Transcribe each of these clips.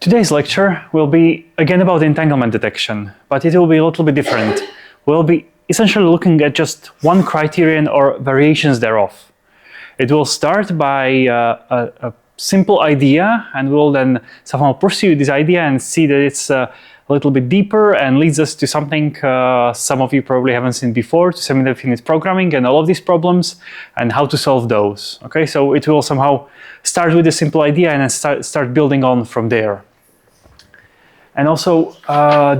Today's lecture will be again about entanglement detection, but it will be a little bit different. We'll be essentially looking at just one criterion or variations thereof. It will start by a simple idea, and we'll then somehow pursue this idea and see that it's a little bit deeper and leads us to something some of you probably haven't seen before, to semi-definite programming and all of these problems and how to solve those. Okay, so it will somehow start with a simple idea and then start building on from there. And also,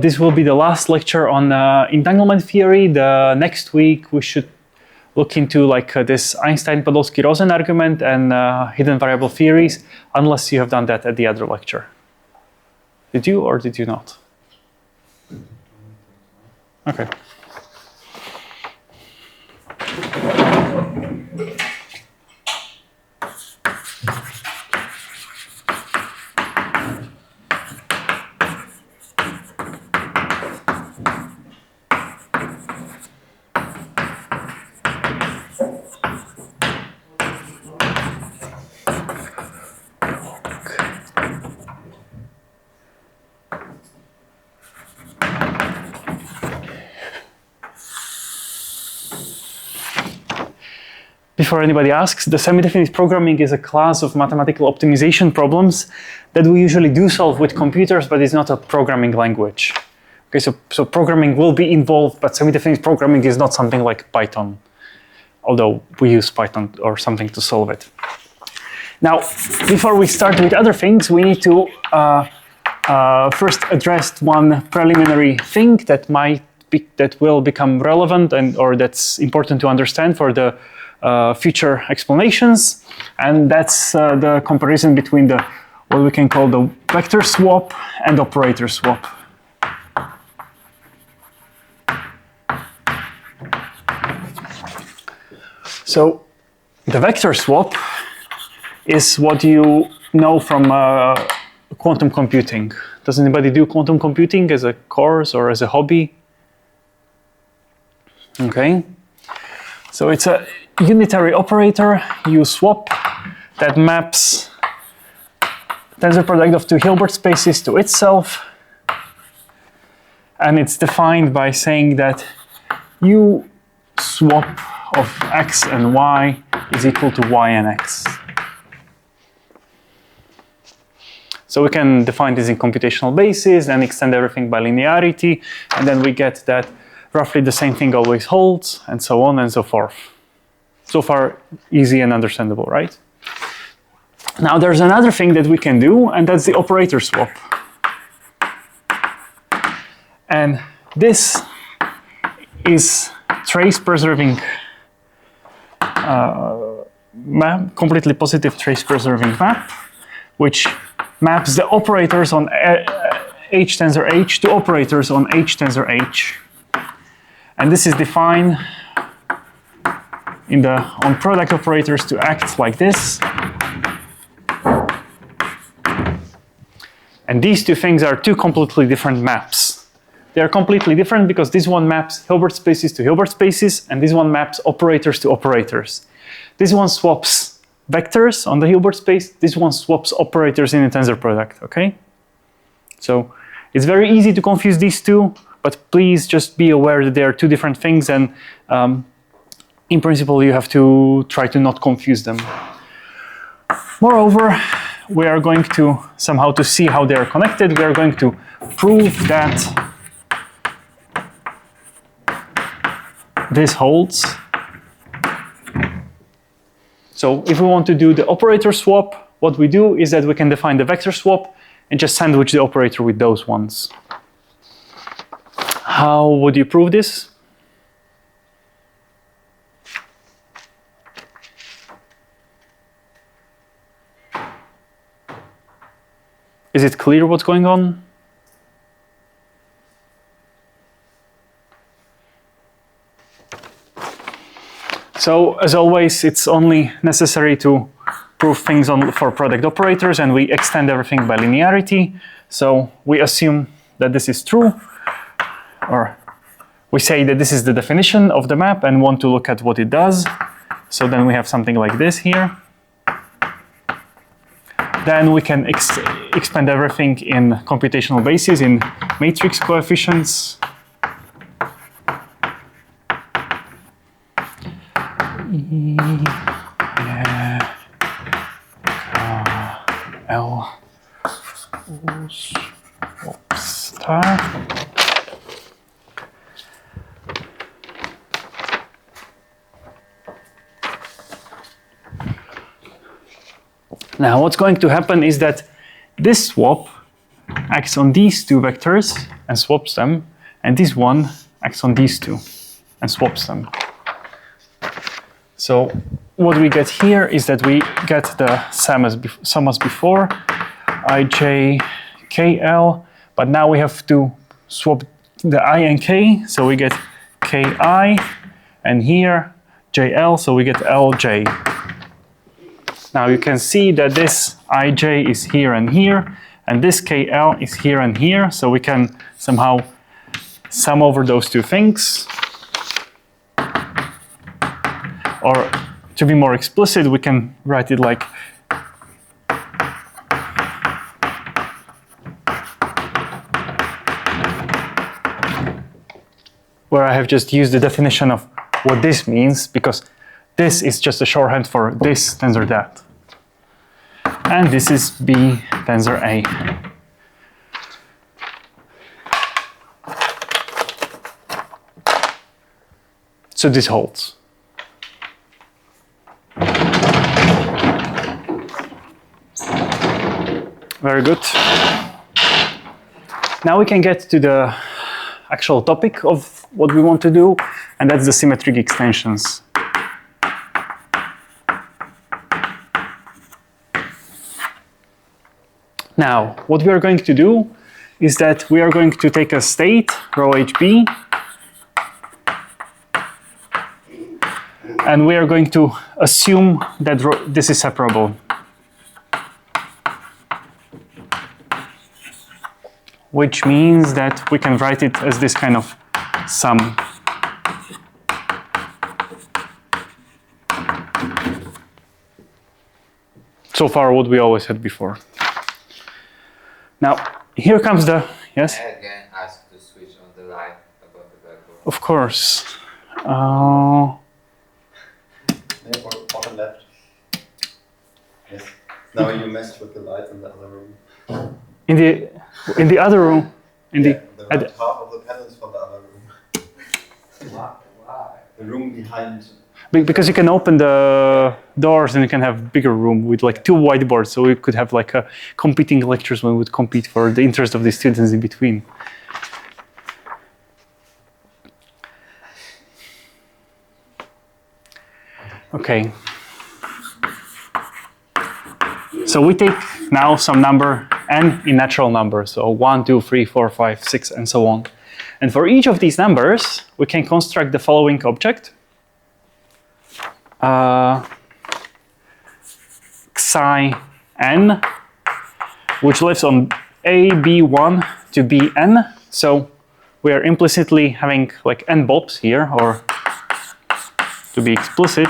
this will be the last lecture on entanglement theory. The next week we should look into this Einstein-Podolsky-Rosen argument and hidden variable theories, unless you have done that at the other lecture. Did you or did you not? Okay. Before anybody asks, the semi-definite programming is a class of mathematical optimization problems that we usually do solve with computers, but it's not a programming language. Okay, so programming will be involved, but semi-definite programming is not something like Python, although we use Python or something to solve it. Now, before we start with other things, we need to first address one preliminary thing that will become relevant or that's important to understand for the future explanations, and that's the comparison between what we can call the vector swap and operator swap. So the vector swap is what you know from quantum computing. Does anybody do quantum computing as a course or as a hobby? Okay. So it's a unitary operator you swap that maps tensor product of two Hilbert spaces to itself, and it's defined by saying that u swap of x and y is equal to y and x. So we can define this in computational basis and extend everything by linearity, and then we get that roughly the same thing always holds, and so on and so forth. So far, easy and understandable, right? Now there's another thing that we can do, and that's the operator swap. And this is trace-preserving map, completely positive trace-preserving map, which maps the operators on H tensor H to operators on H tensor H. And this is defined on product operators to act like this. And these two things are two completely different maps. They are completely different because this one maps Hilbert spaces to Hilbert spaces, and this one maps operators to operators. This one swaps vectors on the Hilbert space. This one swaps operators in a tensor product, okay? So it's very easy to confuse these two, but please just be aware that they are two different things, and in principle, you have to try to not confuse them. Moreover, we are going to somehow to see how they are connected. We are going to prove that this holds. So if we want to do the operator swap, what we do is that we can define the vector swap and just sandwich the operator with those ones. How would you prove this? Is it clear what's going on? So, as always, it's only necessary to prove things for product operators, and we extend everything by linearity. So, we assume that this is true, or we say that this is the definition of the map and want to look at what it does. So then we have something like this here. Then we can expand everything in computational basis, in matrix coefficients. L star. Now what's going to happen is that this swap acts on these two vectors and swaps them, and this one acts on these two and swaps them. So what we get here is that we get the sum as before, ij kl, but now we have to swap the I and k, so we get ki, and here jl, so we get lj. Now you can see that this ij is here and here, and this kl is here and here, so we can somehow sum over those two things. Or to be more explicit, we can write it like where I have just used the definition of what this means, because this is just a shorthand for this tensor that. And this is B tensor A. So this holds. Very good. Now we can get to the actual topic of what we want to do, and that's the symmetric extensions. Now, what we are going to do is that we are going to take a state, rho HB, and we are going to assume that this is separable. Which means that we can write it as this kind of sum. So far, what we always had before. Now, here comes the, yes? I again ask to switch on the light above the backboard. Of course. Bottom left. Yes. Now you messed with the lights in the other room. In the other room, the right half of the panels from the other room. Why? The room behind. because you can open the doors and you can have bigger room with like two whiteboards, so we could have like a competing lectures when we would compete for the interest of the students in between. Okay. So we take now some number n in natural numbers, so 1, 2, 3, 4, 5, 6, and so on. And for each of these numbers, we can construct the following object. Xi n, which lives on a, b1 to bn. So we are implicitly having like n blobs here, or to be explicit,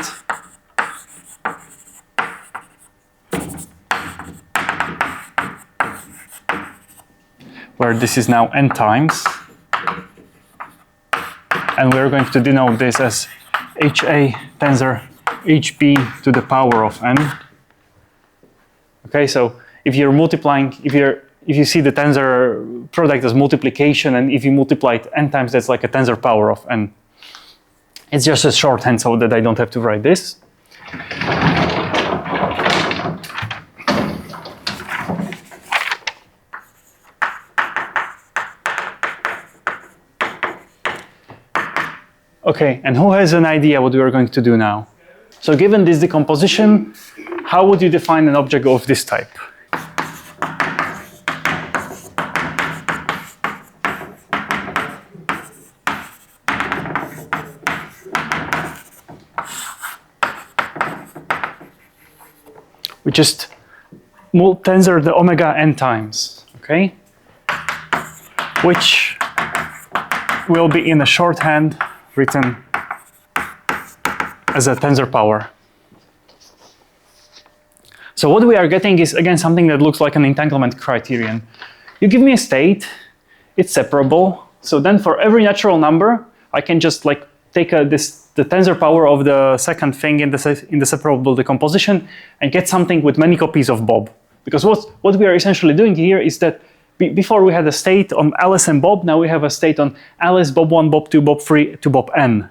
where this is now n times. And we're going to denote this as HA tensor HB to the power of n. Okay, so if you're multiplying, if you see the tensor product as multiplication, and if you multiply it n times, that's like a tensor power of n. It's just a shorthand so that I don't have to write this. Okay, and who has an idea what we are going to do now? So given this decomposition, how would you define an object of this type? We just tensor the omega n times, okay? Which will be in a shorthand written as a tensor power. So what we are getting is, again, something that looks like an entanglement criterion. You give me a state, it's separable. So then for every natural number, I can just like take the tensor power of the second thing in the separable decomposition and get something with many copies of Bob. Because what we are essentially doing here is that before we had a state on Alice and Bob, now we have a state on Alice, Bob 1, Bob 2, Bob 3 to Bob n.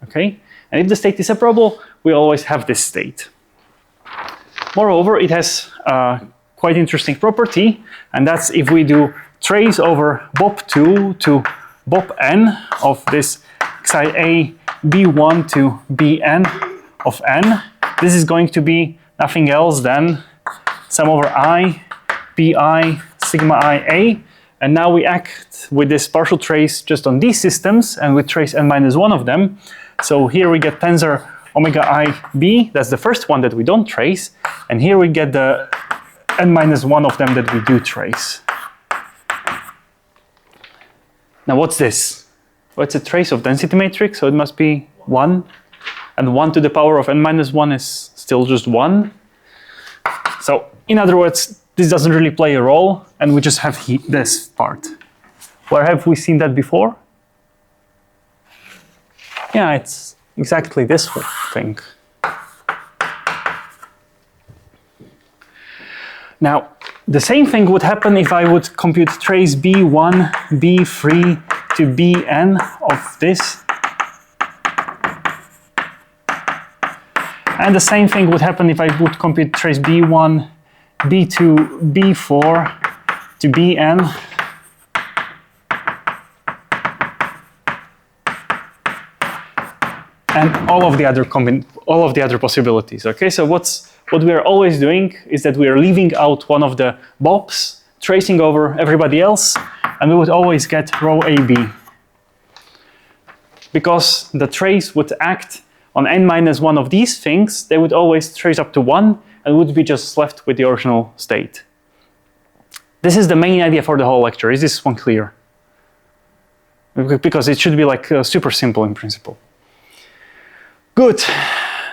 Okay? And if the state is separable, we always have this state. Moreover, it has a quite interesting property, and that's if we do trace over Bob 2 to Bob n of this psi a b1 to bn of n, this is going to be nothing else than sum over I, pi, sigma I a, and now we act with this partial trace just on these systems, and we trace n minus 1 of them. So here we get tensor omega I b, that's the first one that we don't trace, and here we get the n minus 1 of them that we do trace. Now what's this? Well, it's a trace of density matrix, so it must be 1, and 1 to the power of n minus 1 is still just 1. So in other words, this doesn't really play a role, and we just have this part. Where have we seen that before? Yeah, it's exactly this thing. Now, the same thing would happen if I would compute trace b1, b3 to bn of this. And the same thing would happen if I would compute trace b1, b2, b4 to bn. And all of the other possibilities. Okay, so what we are always doing is that we are leaving out one of the Bobs, tracing over everybody else, and we would always get row AB. Because the trace would act on n minus 1 of these things, they would always trace up to 1 and would be just left with the original state. This is the main idea for the whole lecture. Is this one clear? Because it should be like super simple in principle. Good.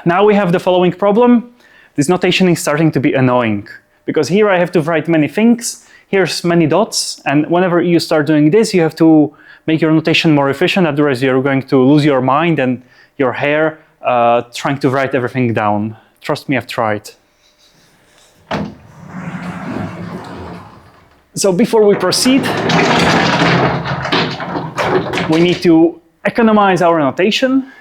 Now we have the following problem. This notation is starting to be annoying because here I have to write many things. Here's many dots, and whenever you start doing this, you have to make your notation more efficient. Otherwise, you're going to lose your mind and your hair trying to write everything down. Trust me, I've tried. So before we proceed, we need to economize our notation.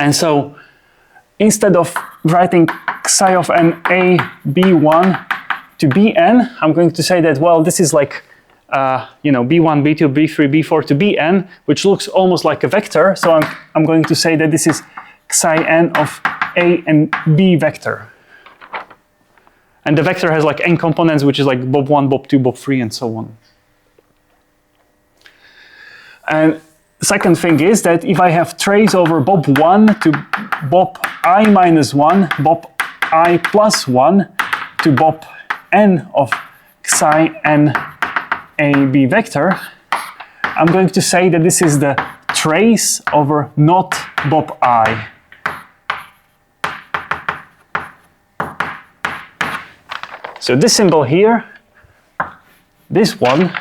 And so instead of writing psi of n a b1 to bn, I'm going to say that, well, this is like b1, b2, b3, b4 to bn, which looks almost like a vector. So I'm going to say that this is psi n of a and b vector. And the vector has like n components, which is like Bob 1, Bob 2, Bob 3, and so on. And the second thing is that if I have trace over Bob 1 to Bob I minus 1, Bob I plus 1 to Bob n of psi n a b vector, I'm going to say that this is the trace over not Bob I. So this symbol here, this one,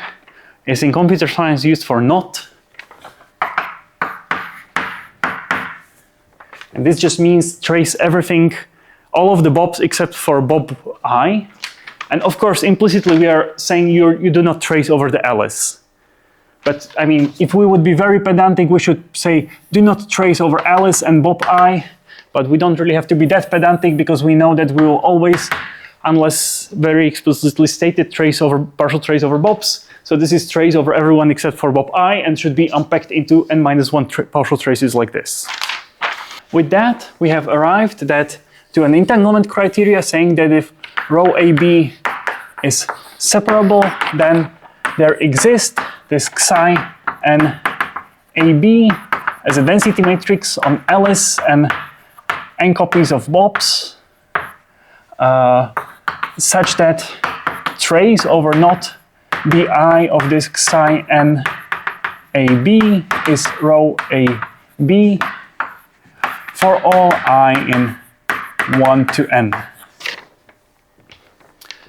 is in computer science used for not. And this just means trace everything, all of the Bobs except for Bob I. And of course, implicitly we are saying you do not trace over the Alice. But I mean, if we would be very pedantic, we should say do not trace over Alice and Bob I. But we don't really have to be that pedantic because we know that we will always, unless very explicitly stated, partial trace over Bobs. So this is trace over everyone except for Bob I and should be unpacked into n minus 1 partial traces like this. With that, we have arrived to an entanglement criteria saying that if row AB is separable, then there exists this psi n AB as a density matrix on Alice and n copies of Bobs, such that trace over not bi of this psi n AB is row AB for all I in 1 to n.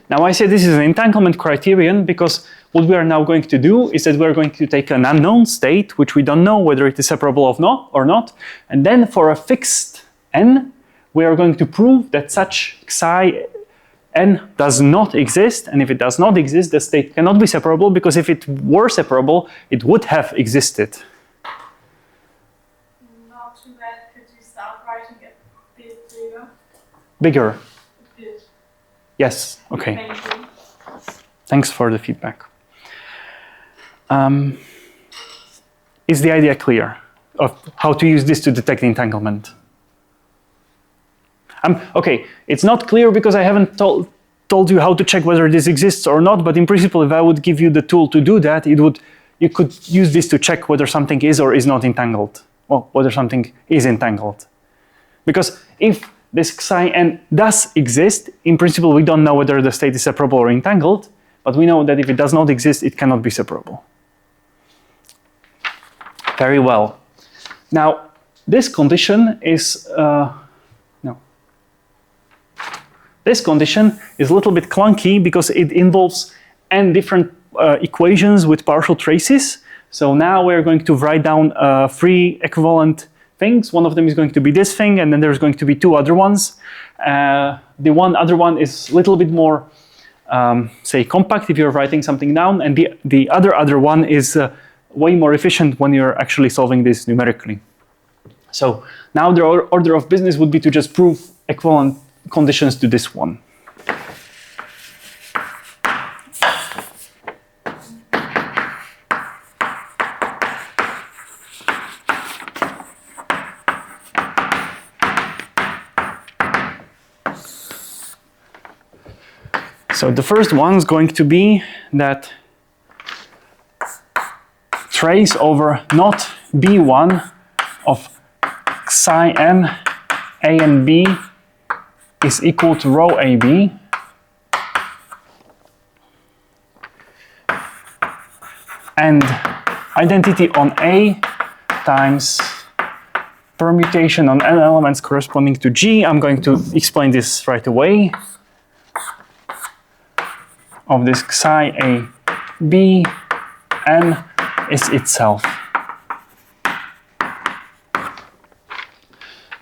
Now I say this is an entanglement criterion because what we are now going to do is that we're going to take an unknown state, which we don't know whether it is separable or not, and then for a fixed n, we are going to prove that such psi n does not exist, and if it does not exist, the state cannot be separable, because if it were separable, it would have existed. Not too bad. Could you start writing it a bit bigger? Bigger. A bit. Yes, okay. Thank you. Thanks for the feedback. Is the idea clear of how to use this to detect entanglement? Okay, it's not clear because I haven't told you how to check whether this exists or not, but in principle, if I would give you the tool to do that, you could use this to check whether something is or is not entangled, well, whether something is entangled. Because if this psi n does exist, in principle, we don't know whether the state is separable or entangled, but we know that if it does not exist, it cannot be separable. Very well. Now, this condition is This condition is a little bit clunky because it involves n different equations with partial traces. So now we're going to write down 3 equivalent things. One of them is going to be this thing, and then there's going to be 2 other ones. The other one is a little bit more, say, compact if you're writing something down, and the other one is way more efficient when you're actually solving this numerically. So now the order of business would be to just prove equivalent conditions to this one. So the first one is going to be that trace over not B1 of psi n A and B is equal to rho AB, and identity on A times permutation on n elements corresponding to G. I'm going to explain this right away. Of this psi A B n is itself.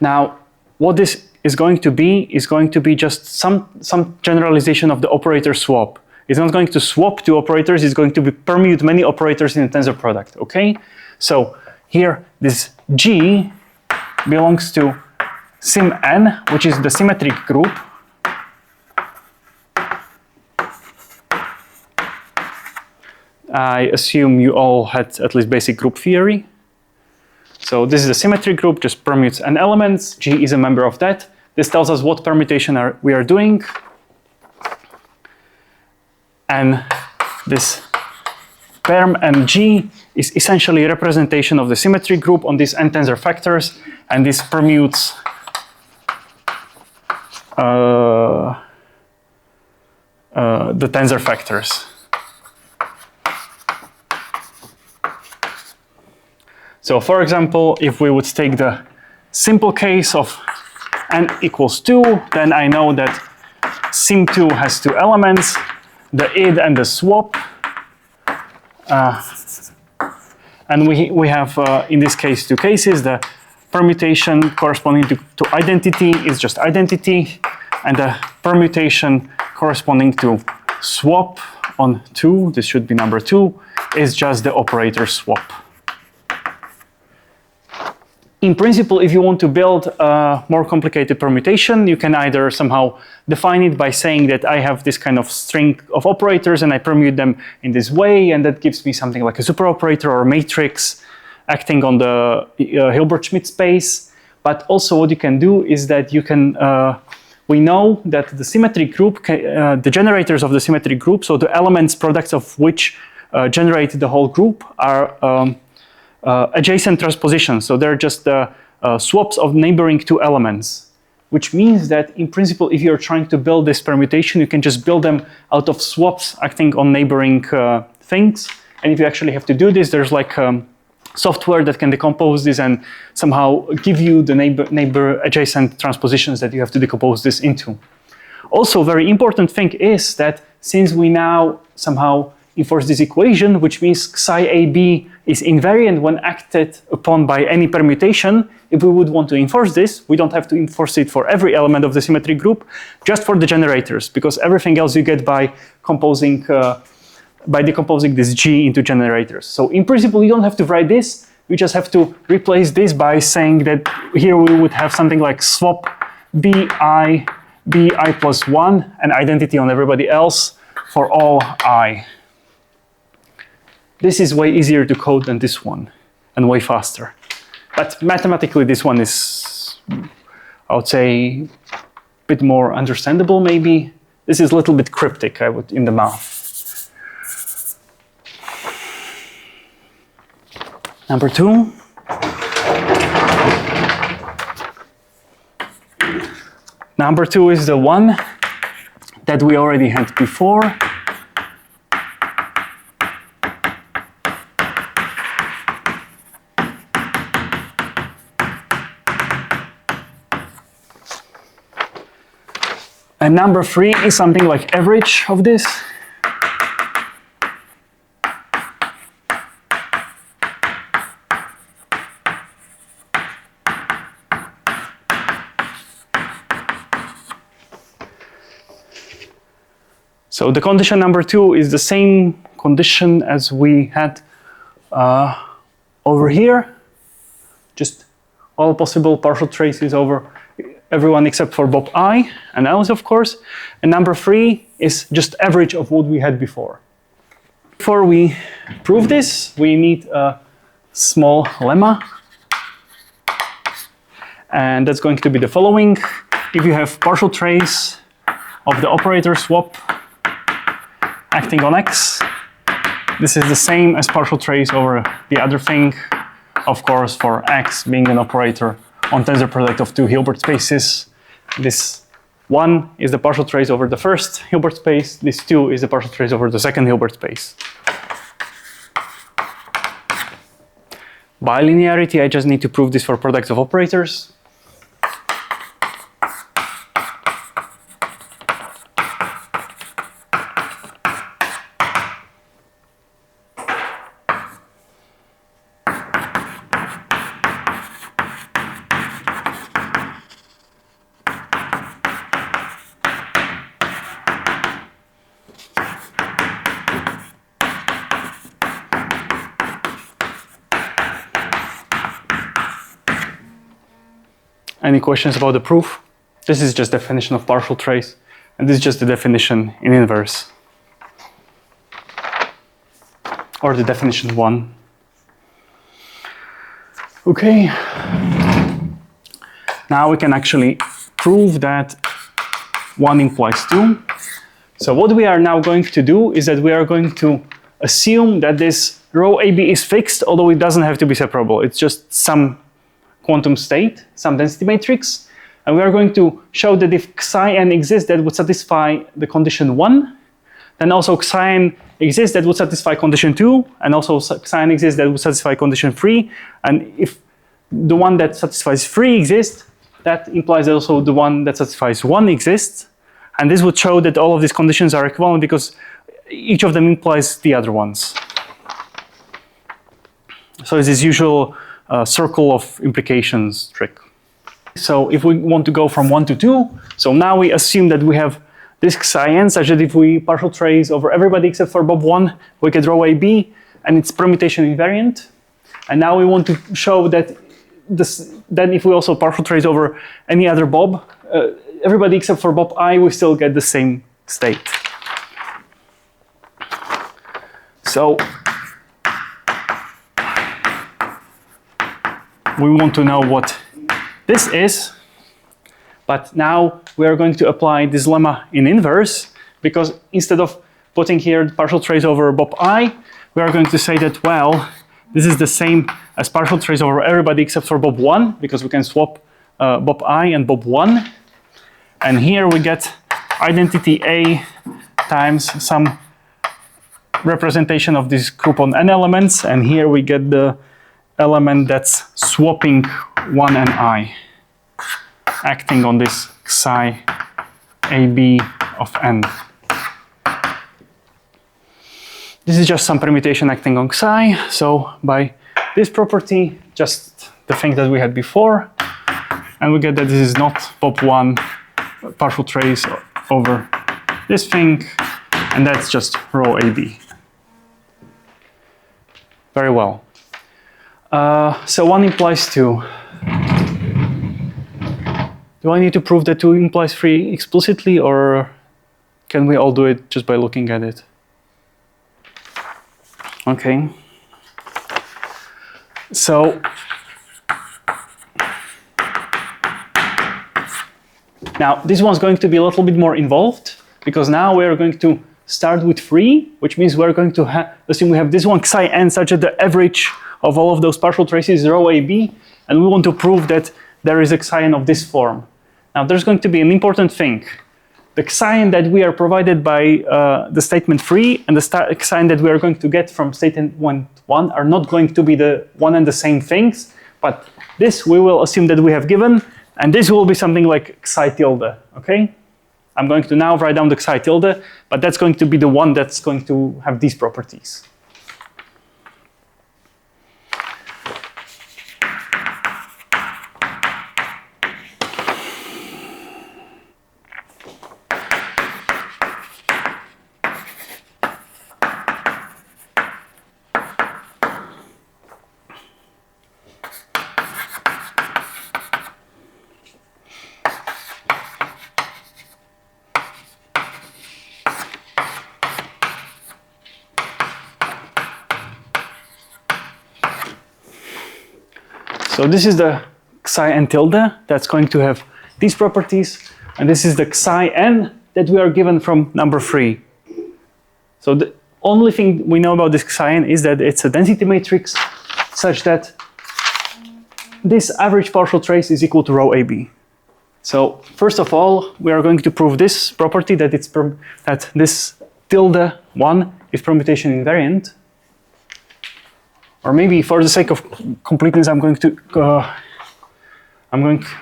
Now, what this is going to be just some generalization of the operator swap. It's not going to swap 2 operators, it's going to permute many operators in a tensor product, okay? So here, this G belongs to sim n, which is the symmetric group. I assume you all had at least basic group theory. So this is a symmetric group, just permutes n elements. G is a member of that. This tells us what permutation we are doing. And this perm and G is essentially a representation of the symmetric group on these n tensor factors, and this permutes the tensor factors. So for example, if we would take the simple case of n equals 2, then I know that sim2 has 2 elements, the id and the swap. And we have, in this case, 2 cases. The permutation corresponding to identity is just identity, and the permutation corresponding to swap on 2, this should be number 2, is just the operator swap. In principle, if you want to build a more complicated permutation, you can either somehow define it by saying that I have this kind of string of operators and I permute them in this way, and that gives me something like a superoperator or a matrix acting on the Hilbert-Schmidt space. But also what you can do is that you can, we know that the symmetric group, the generators of the symmetric group, so the elements products of which generate the whole group are adjacent transpositions, so they're just swaps of neighboring 2 elements, which means that in principle, if you're trying to build this permutation, you can just build them out of swaps acting on neighboring things. And if you actually have to do this, there's like software that can decompose this and somehow give you the neighbor adjacent transpositions that you have to decompose this into. Also, very important thing is that since we now somehow enforce this equation, which means psi AB is invariant when acted upon by any permutation, if we would want to enforce this, we don't have to enforce it for every element of the symmetric group, just for the generators, because everything else you get by decomposing this G into generators. So in principle, you don't have to write this. You just have to replace this by saying that here we would have something like swap bi plus 1 and identity on everybody else for all I. This is way easier to code than this one and way faster. But mathematically, this one is, I would say, a bit more understandable maybe. This is a little bit cryptic, I would, in the math. Number 2. Number 2 is the one that we already had before. And number 3 is something like average of this. So the condition number 2 is the same condition as we had over here. Just all possible partial traces over everyone except for Bob I and else, of course. And number 3 is just average of what we had before. Before we prove this, we need a small lemma. And that's going to be the following. If you have partial trace of the operator swap acting on X, this is the same as partial trace over the other thing, of course, for X being an operator on tensor product of 2 Hilbert spaces. This 1 is the partial trace over the first Hilbert space. This 2 is the partial trace over the second Hilbert space. By linearity, I just need to prove this for products of operators. Any questions about the proof? This is just definition of partial trace, and this is just the definition in inverse. Or the definition 1. Okay. Now we can actually prove that 1 implies 2. So what we are now going to do is that we are going to assume that this rho AB is fixed, although it doesn't have to be separable. It's just some quantum state, some density matrix, and we are going to show that if psi n exists that would satisfy the condition 1, then also psi n exists that would satisfy condition 2, and also psi n exists that would satisfy condition 3, and if the one that satisfies 3 exists, that implies that also the one that satisfies 1 exists, and this would show that all of these conditions are equivalent because each of them implies the other ones. So it's this usual circle of implications trick. So if we want to go from 1 to 2, so now we assume that we have this psi n such that if we partial trace over everybody except for Bob 1, we get rho AB and it's permutation invariant. And now we want to show that then if we also partial trace over any other Bob, everybody except for Bob I, we still get the same state. So we want to know what this is, but now we are going to apply this lemma in inverse, because instead of putting here partial trace over Bob I, we are going to say that, well, this is the same as partial trace over everybody except for Bob 1, because we can swap Bob I and Bob 1. And here we get identity A times some representation of this group on n elements, and here we get the element that's swapping 1 and I, acting on this psi AB of n. This is just some permutation acting on psi. So by this property, just the thing that we had before, and we get that this is not pop1 partial trace over this thing, and that's just rho AB. Very well. So 1 implies 2. Do I need to prove that 2 implies 3 explicitly, or can we all do it just by looking at it? Okay. So now this one's going to be a little bit more involved, because now we're going to start with 3, which means we're going to assume we have this one psi n such that the average of all of those partial traces is rho AB, and we want to prove that there is a psi n of this form. Now there's going to be an important thing. The psi n that we are provided by the statement 3 and the psi n that we are going to get from statement 1 are not going to be the one and the same things, but this we will assume that we have given, and this will be something like psi tilde, okay? I'm going to now write down the psi tilde, but that's going to be the one that's going to have these properties. So this is the psi n tilde that's going to have these properties, and this is the psi n that we are given from number 3. So the only thing we know about this psi n is that it's a density matrix such that this average partial trace is equal to rho AB. So first of all, we are going to prove this property, that that this tilde 1 is permutation invariant. Or maybe for the sake of completeness,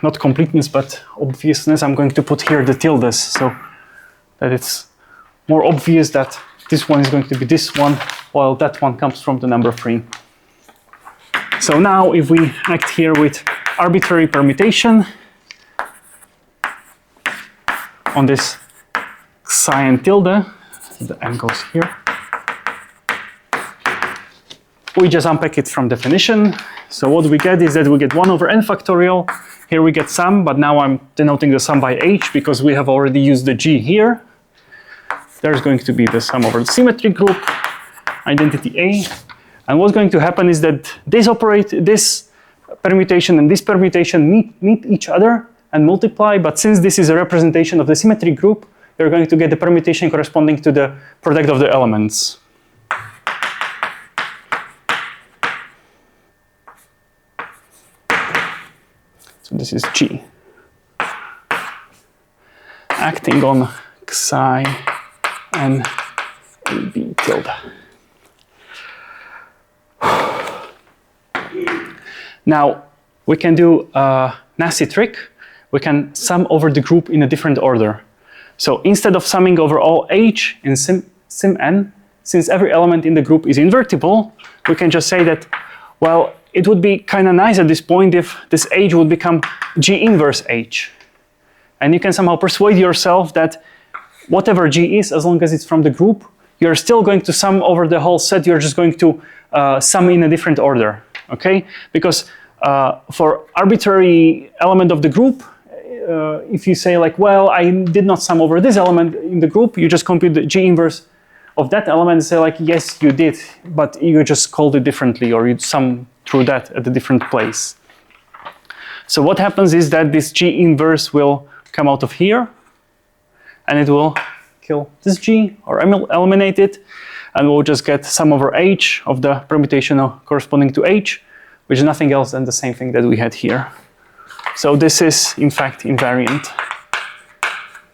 not completeness, but obviousness, I'm going to put here the tildes, so that it's more obvious that this one is going to be this one, while that one comes from the number 3. So now if we act here with arbitrary permutation on this psi n tilde, the n goes here, we just unpack it from definition. So what we get is that we get 1 over n factorial. Here we get sum, but now I'm denoting the sum by h because we have already used the g here. There's going to be the sum over the symmetric group, identity A. And what's going to happen is that this permutation and this permutation meet each other and multiply, but since this is a representation of the symmetric group, you're going to get the permutation corresponding to the product of the elements. So this is G, acting on psi n AB tilde. Now, we can do a nasty trick. We can sum over the group in a different order. So instead of summing over all h in sim n, since every element in the group is invertible, we can just say that, well, it would be kind of nice at this point if this h would become G inverse h. And you can somehow persuade yourself that whatever G is, as long as it's from the group, you're still going to sum over the whole set. You're just going to sum in a different order, okay? Because for arbitrary element of the group, if you say like, well, I did not sum over this element in the group, you just compute the G inverse of that element and say like, yes, you did, but you just called it differently, or you sum through that at a different place. So what happens is that this G inverse will come out of here, and it will kill this G, or eliminate it, and we'll just get sum over h of the permutation corresponding to h, which is nothing else than the same thing that we had here. So this is, in fact, invariant.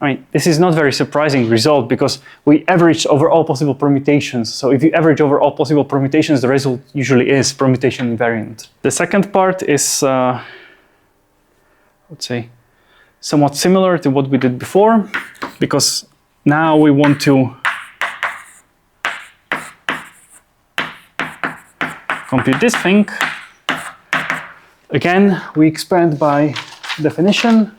I mean, this is not very surprising result because we average over all possible permutations. So if you average over all possible permutations, the result usually is permutation invariant. The second part is, I would say, somewhat similar to what we did before, because now we want to compute this thing. Again, we expand by definition.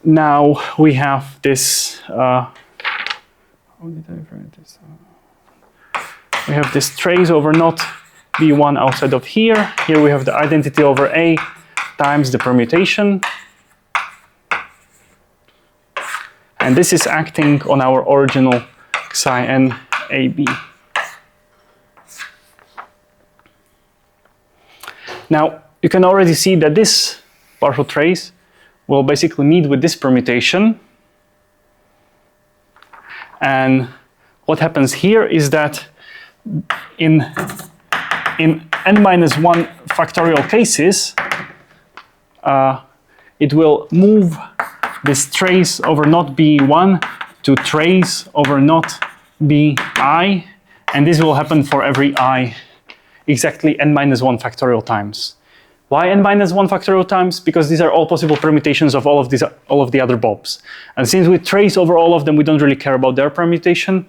Now we have this, how did I write this? We have this trace over not B1 outside of here. Here we have the identity over A times the permutation. And this is acting on our original psi n AB. Now, you can already see that this partial trace will basically meet with this permutation. And what happens here is that in n-1 factorial cases, it will move this trace over not B1 to trace over not BI, and this will happen for every I exactly n-1 factorial times. Why n-1 factorial times? Because these are all possible permutations of all of the other bobs. And since we trace over all of them, we don't really care about their permutation.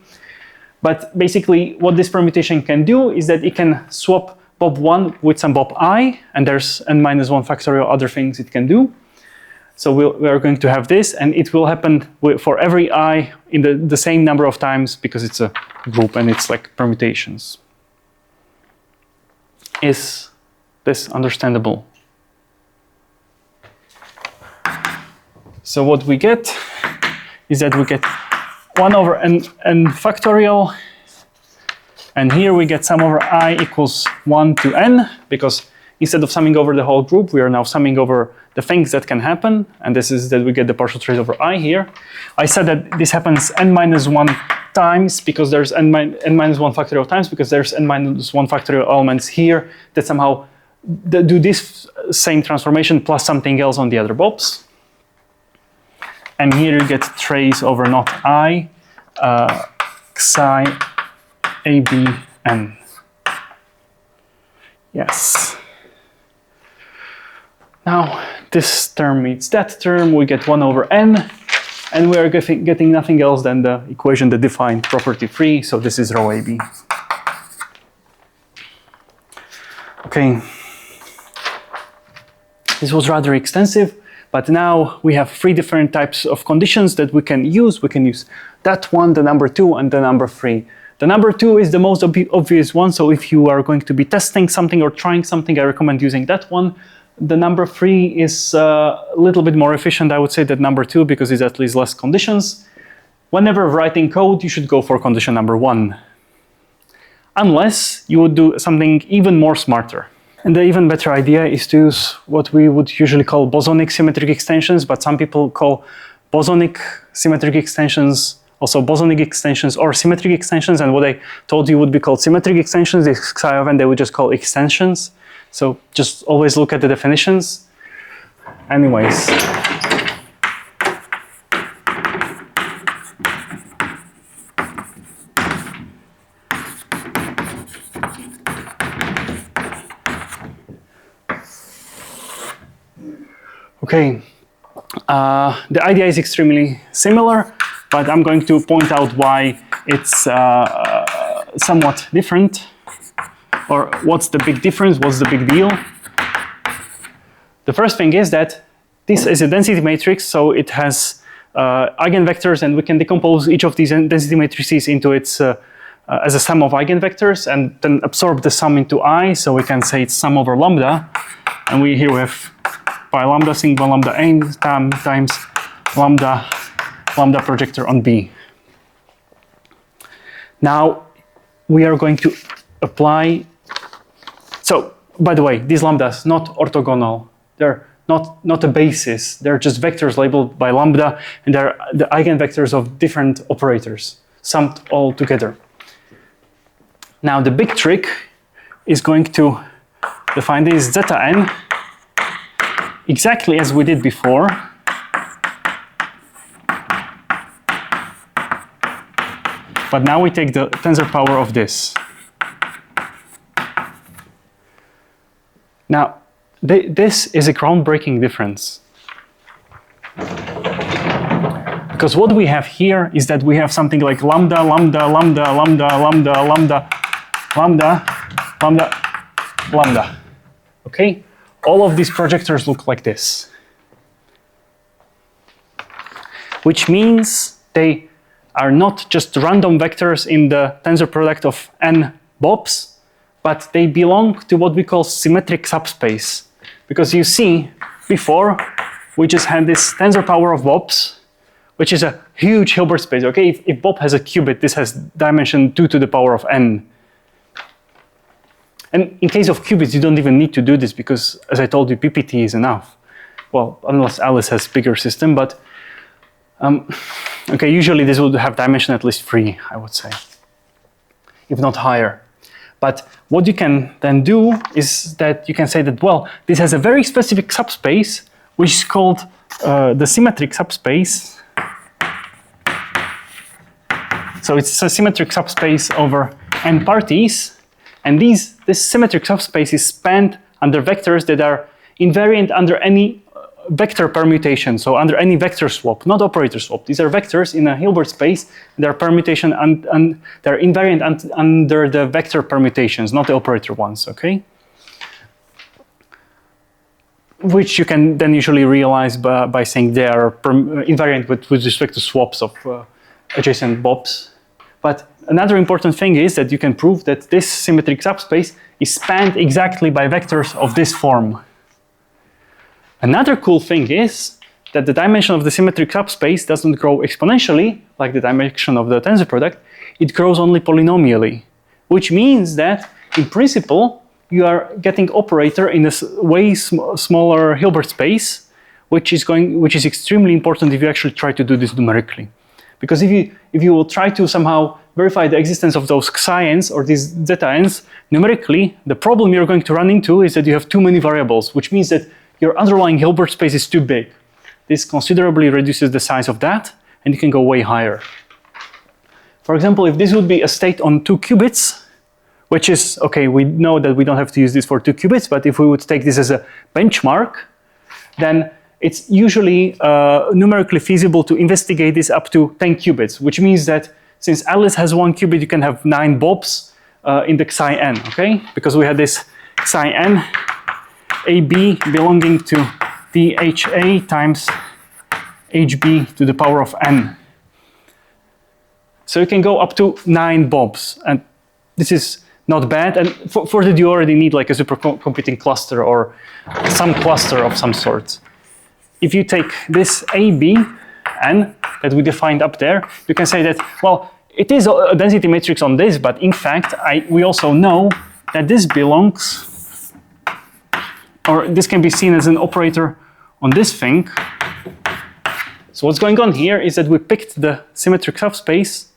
But basically, what this permutation can do is that it can swap bob 1 with some bob I, and there's n-1 factorial other things it can do. So we are going to have this, and it will happen for every I in the same number of times because it's a group and it's like permutations. Is this understandable? So what we get is that we get 1 over n factorial, and here we get sum over I equals 1 to n, because instead of summing over the whole group, we are now summing over the things that can happen, and this is that we get the partial trace over I here. I said that this happens n-1 times because there's n-1 factorial times because there's n-1 factorial elements here that somehow do this same transformation plus something else on the other bobs. And here you get trace over not I, psi AB n. Yes. Now this term meets that term, we get 1 over n, and we are getting nothing else than the equation that defined property 3, so this is rho AB. Okay. This was rather extensive, but now we have 3 different types of conditions that we can use. We can use that one, the number 2, and the number 3. The number 2 is the most obvious one, so if you are going to be testing something or trying something, I recommend using that one. The number 3 is a little bit more efficient, I would say, than number 2 because it's at least less conditions. Whenever writing code, you should go for condition number 1. Unless you would do something even more smarter. And the even better idea is to use what we would usually call bosonic symmetric extensions, but some people call bosonic symmetric extensions also bosonic extensions or symmetric extensions, and what I told you would be called symmetric extensions, the psi of n they would just call extensions. So just always look at the definitions. Anyways. Okay, the idea is extremely similar, but I'm going to point out why it's somewhat different, or what's the big difference, what's the big deal. The first thing is that this is a density matrix, so it has eigenvectors, and we can decompose each of these density matrices into its as a sum of eigenvectors, and then absorb the sum into I, so we can say it's sum over lambda, and here we have by lambda sigma lambda n times lambda projector on B. Now we are going to apply. So by the way, these lambdas not orthogonal. They're not a basis. They're just vectors labeled by lambda, and they're the eigenvectors of different operators summed all together. Now the big trick is going to define this zeta n exactly as we did before. But now we take the tensor power of this. Now, this is a groundbreaking difference. Because what we have here is that we have something like lambda, lambda, lambda, lambda, lambda, lambda, lambda, lambda, lambda. Okay? All of these projectors look like this. Which means they are not just random vectors in the tensor product of n bobs, but they belong to what we call symmetric subspace. Because you see, before, we just had this tensor power of bobs, which is a huge Hilbert space. Okay, if Bob has a qubit, this has dimension 2 to the power of n. And in case of qubits, you don't even need to do this because, as I told you, PPT is enough. Well, unless Alice has bigger system, but okay, usually this would have dimension at least 3, I would say, if not higher. But what you can then do is that you can say that, well, this has a very specific subspace, which is called the symmetric subspace. So it's a symmetric subspace over n parties, and this symmetric subspace is spanned under vectors that are invariant under any vector permutation, so under any vector swap, not operator swap. These are vectors in a Hilbert space. They're permutation and they're invariant under the vector permutations, not the operator ones. Okay, which you can then usually realize by saying they are invariant with respect to swaps of adjacent bobs. But another important thing is that you can prove that this symmetric subspace is spanned exactly by vectors of this form. Another cool thing is that the dimension of the symmetric subspace doesn't grow exponentially, like the dimension of the tensor product. It grows only polynomially, which means that, in principle, you are getting operator in a way smaller Hilbert space, which is extremely important if you actually try to do this numerically. Because if you will try to somehow verify the existence of those xi's or these zeta's numerically, the problem you're going to run into is that you have too many variables, which means that your underlying Hilbert space is too big. This considerably reduces the size of that, and you can go way higher. For example, if this would be a state on 2 qubits, which is, okay, we know that we don't have to use this for 2 qubits, but if we would take this as a benchmark, then it's usually numerically feasible to investigate this up to 10 qubits, which means that since Alice has 1 qubit, you can have 9 bobs in the xi n, okay? Because we had this xi n AB belonging to dHA times HB to the power of n. So you can go up to 9 bobs, and this is not bad. And for that, you already need like a supercomputing cluster or some cluster of some sort. If you take this AB n that we defined up there, you can say that, well, it is a density matrix on this, but in fact, we also know that this belongs, or this can be seen as an operator on this thing. So what's going on here is that we picked the symmetric subspace,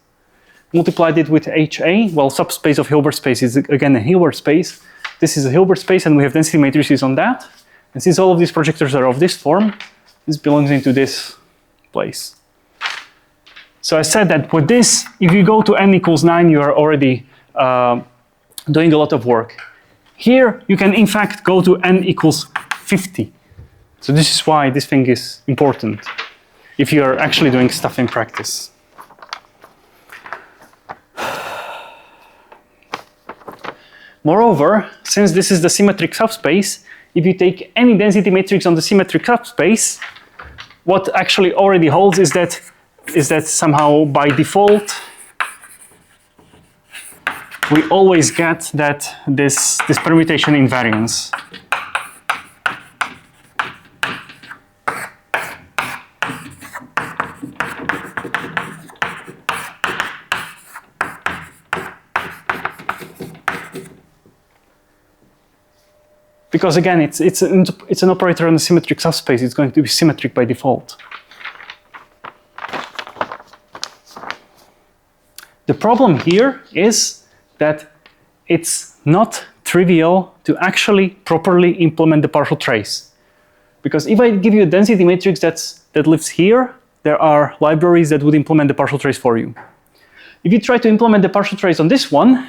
multiplied it with HA. Well, subspace of Hilbert space is again a Hilbert space. This is a Hilbert space, and we have density matrices on that. And since all of these projectors are of this form, this belongs into this place. So I said that with this, if you go to n equals 9, you are already doing a lot of work. Here, you can in fact go to n equals 50. So this is why this thing is important if you are actually doing stuff in practice. Moreover, since this is the symmetric subspace, if you take any density matrix on the symmetric subspace, what actually already holds is that somehow by default, we always get that this permutation invariance. Because again, it's an operator on the symmetric subspace. It's going to be symmetric by default. The problem here is that it's not trivial to actually properly implement the partial trace. Because if I give you a density matrix that lives here, there are libraries that would implement the partial trace for you. If you try to implement the partial trace on this one,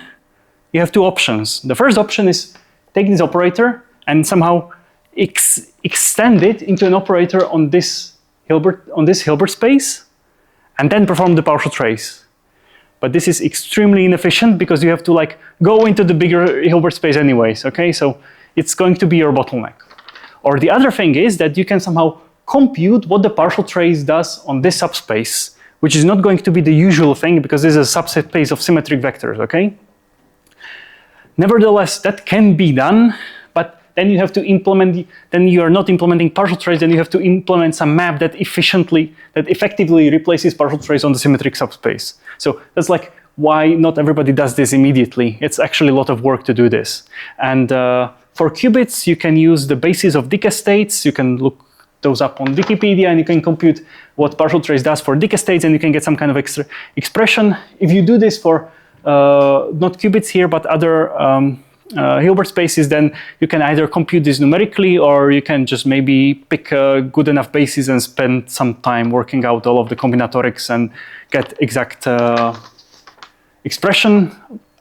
you have two options. The first option is take this operator and somehow extend it into an operator on this Hilbert space, and then perform the partial trace. But this is extremely inefficient because you have to like go into the bigger Hilbert space anyways. Okay, so it's going to be your bottleneck. Or the other thing is that you can somehow compute what the partial trace does on this subspace, which is not going to be the usual thing because this is a subspace of symmetric vectors. Okay. Nevertheless, that can be done, but then you have to implement, then you are not implementing partial trace, then you have to implement some map that effectively replaces partial trace on the symmetric subspace. So that's like why not everybody does this immediately. It's actually a lot of work to do this. And for qubits, you can use the basis of decay states. You can look those up on Wikipedia and you can compute what partial trace does for decay states and you can get some kind of extra expression. If you do this for not qubits here, but other Hilbert spaces, then you can either compute this numerically or you can just maybe pick a good enough basis and spend some time working out all of the combinatorics and get exact expression.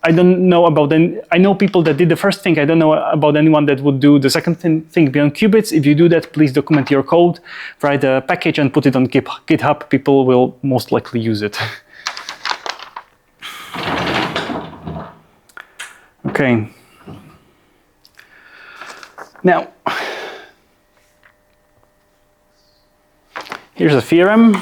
I don't know about any, I know people that did the first thing. I don't know about anyone that would do the second thing beyond qubits. If you do that, please document your code, write a package and put it on GitHub. People will most likely use it. Okay. Now, here's a theorem.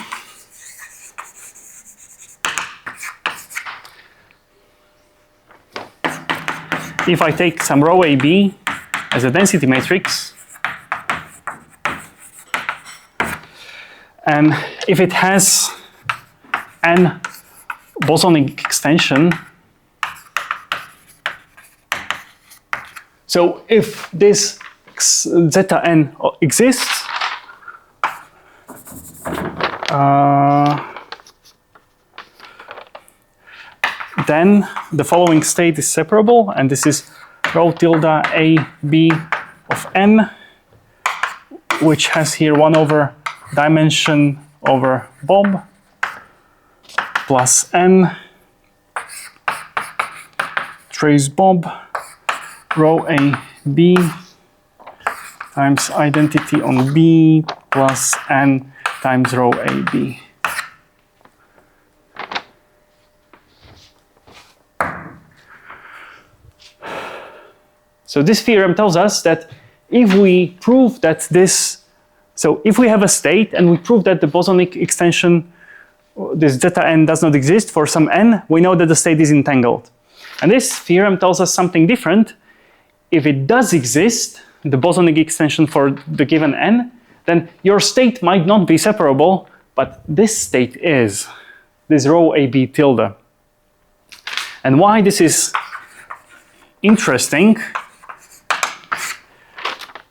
If I take some row AB as a density matrix, and if it has n bosonic extension, so if this zeta n exists, then the following state is separable, and this is rho tilde a b of n, which has here 1 over dimension over Bob plus n trace Bob rho a b times identity on b plus n times rho a b. So this theorem tells us that if we prove that this, so if we have a state and we prove that the bosonic extension, this zeta n does not exist for some n, we know that the state is entangled. And this theorem tells us something different. If it does exist, the bosonic extension for the given n, then your state might not be separable, but this state is, this rho AB tilde. And why this is interesting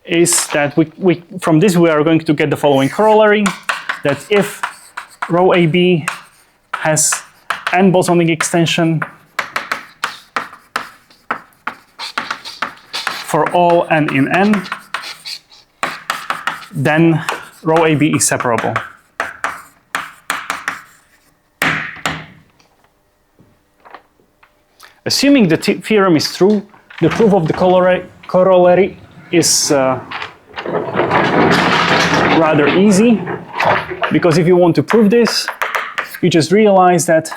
is that from this we are going to get the following corollary, that if rho AB has n bosonic extension for all n in n, then rho AB is separable. Assuming the theorem is true, the proof of the corollary is rather easy, because if you want to prove this, you just realize that,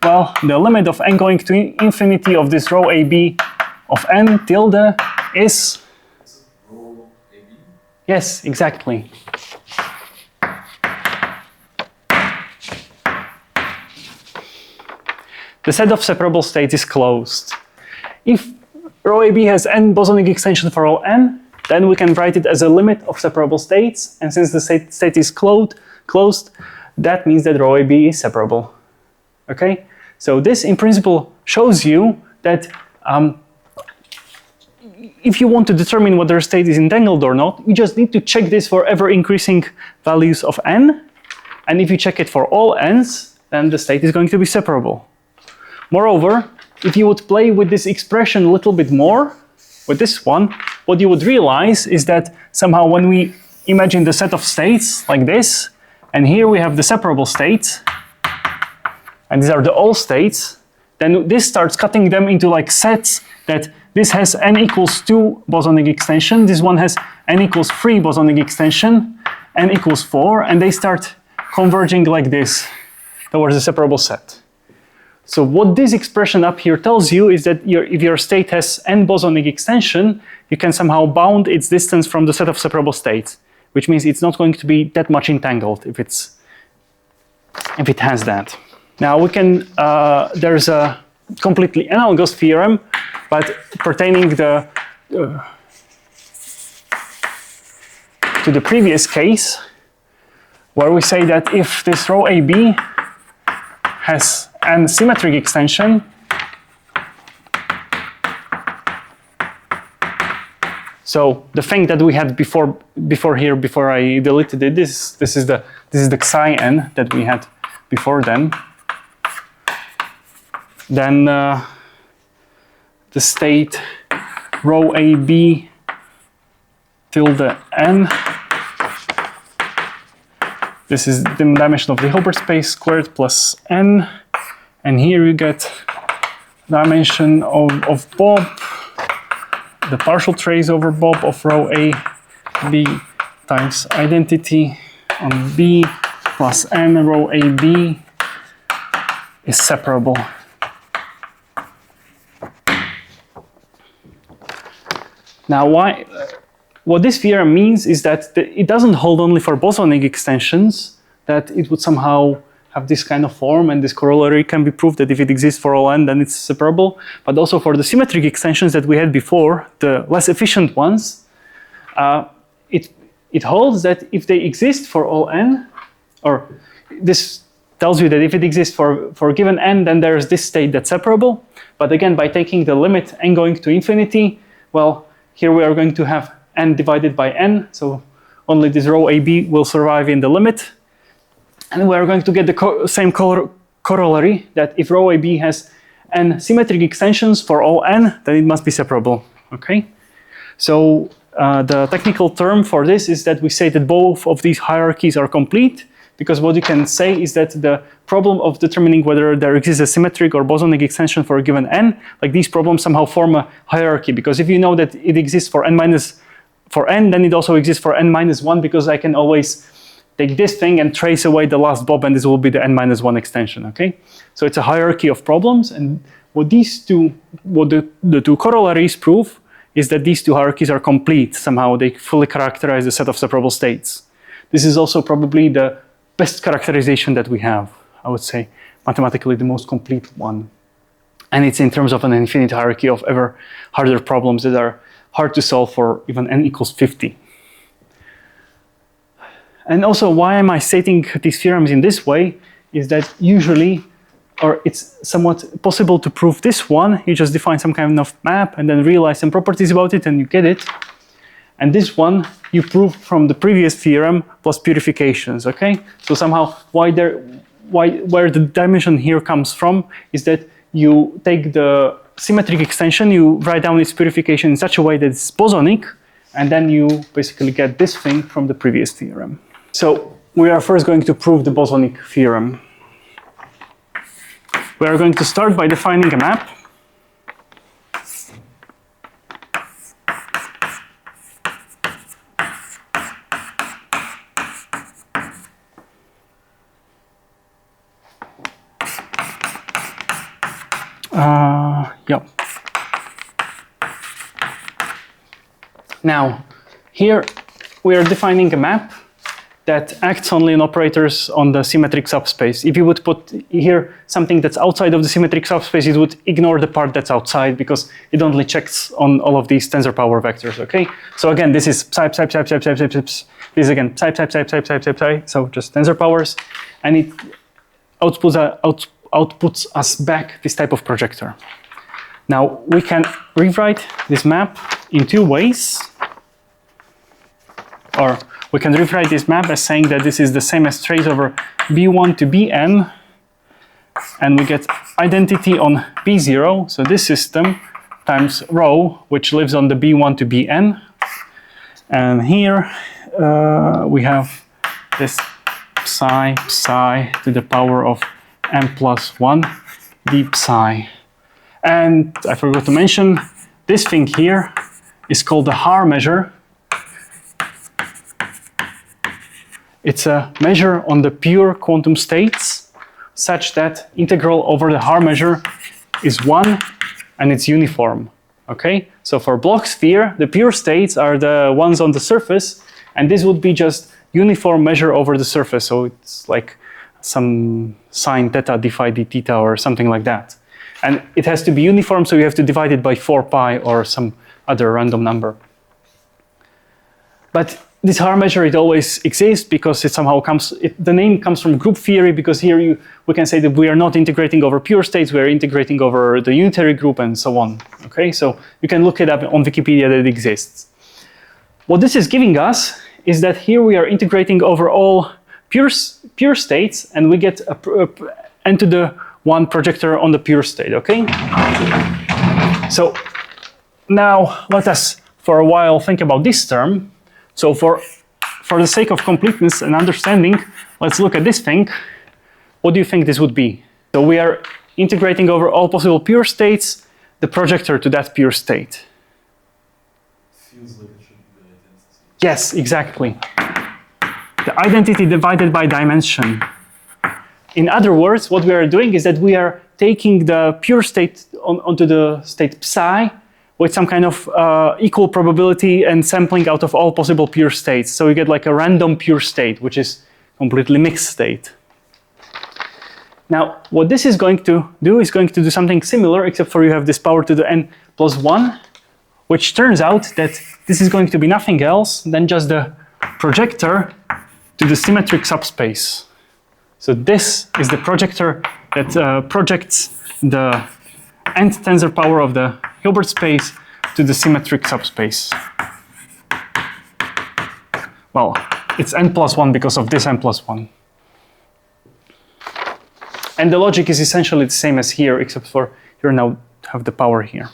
well, the limit of n going to infinity of this rho AB of n tilde is Rho AB? Yes, exactly. The set of separable states is closed. If rho AB has n bosonic extension for all n, then we can write it as a limit of separable states, and since the state is closed, that means that rho AB is separable. Okay? So this in principle shows you that if you want to determine whether a state is entangled or not, you just need to check this for ever increasing values of n, and if you check it for all n's, then the state is going to be separable. Moreover, if you would play with this expression a little bit more, with this one, what you would realize is that somehow when we imagine the set of states like this, and here we have the separable states, and these are the all states, then this starts cutting them into like sets that this has n equals 2 bosonic extension, this one has n equals 3 bosonic extension, n equals 4, and they start converging like this towards the separable set. So what this expression up here tells you is that if your state has n bosonic extension, you can somehow bound its distance from the set of separable states, which means it's not going to be that much entangled if it has that. Now we can, there's a completely analogous theorem, but pertaining to the previous case, where we say that if this row AB has an symmetric extension, so the thing that we had before I deleted it, this is the psi n that we had before then the state row AB tilde n, this is the dimension of the Hilbert space squared plus n, and here you get dimension of Bob, the partial trace over Bob of row A B times identity on B plus n row AB is separable. Now what this theorem means is that it doesn't hold only for bosonic extensions, that it would somehow have this kind of form, and this corollary can be proved that if it exists for all n, then it's separable, but also for the symmetric extensions that we had before, the less efficient ones, it holds that if they exist for all n, or this tells you that if it exists for given n, then there's this state that's separable, but again, by taking the limit n going to infinity, well, here we are going to have n divided by n, so only this row AB will survive in the limit. And we are going to get the same corollary that if row AB has n symmetric extensions for all n, then it must be separable. Okay? So the technical term for this is that we say that both of these hierarchies are complete, because what you can say is that the problem of determining whether there exists a symmetric or bosonic extension for a given n, like these problems somehow form a hierarchy, because if you know that it exists for n, then it also exists for n minus 1, because I can always take this thing and trace away the last Bob, and this will be the n-1 extension, okay? So it's a hierarchy of problems, and what the two corollaries prove is that these two hierarchies are complete. Somehow they fully characterize the set of separable states. This is also probably the best characterization that we have, I would say, mathematically the most complete one. And it's in terms of an infinite hierarchy of ever harder problems that are hard to solve for even n equals 50. And also, why am I stating these theorems in this way is that usually, or it's somewhat possible to prove this one, you just define some kind of map and then realize some properties about it and you get it. And this one you prove from the previous theorem plus purifications, okay? So somehow where the dimension here comes from is that you take the symmetric extension, you write down its purification in such a way that it's bosonic, and then you basically get this thing from the previous theorem. So we are first going to prove the bosonic theorem. We are going to start by defining a map. Yep. Now, here we are defining a map that acts only on operators on the symmetric subspace. If you would put here something that's outside of the symmetric subspace, it would ignore the part that's outside because it only checks on all of these tensor power vectors, okay? So again, this is psi. This is again psi. So just tensor powers, and it outputs us back this type of projector. Now we can rewrite this map in two ways, or we can rewrite this map as saying that this is the same as trace over B1 to Bn, and we get identity on B0. So this system times rho, which lives on the B1 to Bn. And here we have this psi to the power of n plus 1 d psi. And I forgot to mention, this thing here is called the Haar measure. It's a measure on the pure quantum states such that integral over the Haar measure is 1 and it's uniform. Okay? So for Bloch sphere, the pure states are the ones on the surface, and this would be just uniform measure over the surface. So it's like some sine theta d phi d theta or something like that. And it has to be uniform, so you have to divide it by 4 pi or some other random number. But this Haar measure, it always exists because it somehow comes, the name comes from group theory, because here we can say that we are not integrating over pure states, we are integrating over the unitary group and so on. Okay, so you can look it up on Wikipedia that it exists. What this is giving us is that here we are integrating over all pure states, and we get n to the 1 projector on the pure state, okay? So now let us for a while think about this term. So for the sake of completeness and understanding, let's look at this thing. What do you think this would be? So we are integrating over all possible pure states, the projector to that pure state. Feels like it should be the identity. Yes, exactly. The identity divided by dimension. In other words, what we are doing is that we are taking the pure state onto the state psi with some kind of equal probability and sampling out of all possible pure states. So you get like a random pure state, which is completely mixed state. Now, what this is going to do is going to do something similar, except for you have this power to the n plus 1, which turns out that this is going to be nothing else than just the projector to the symmetric subspace. So this is the projector that projects the nth tensor power of the Hilbert space to the symmetric subspace. Well, it's n plus 1 because of this n plus 1. And the logic is essentially the same as here, except for you now have the power here.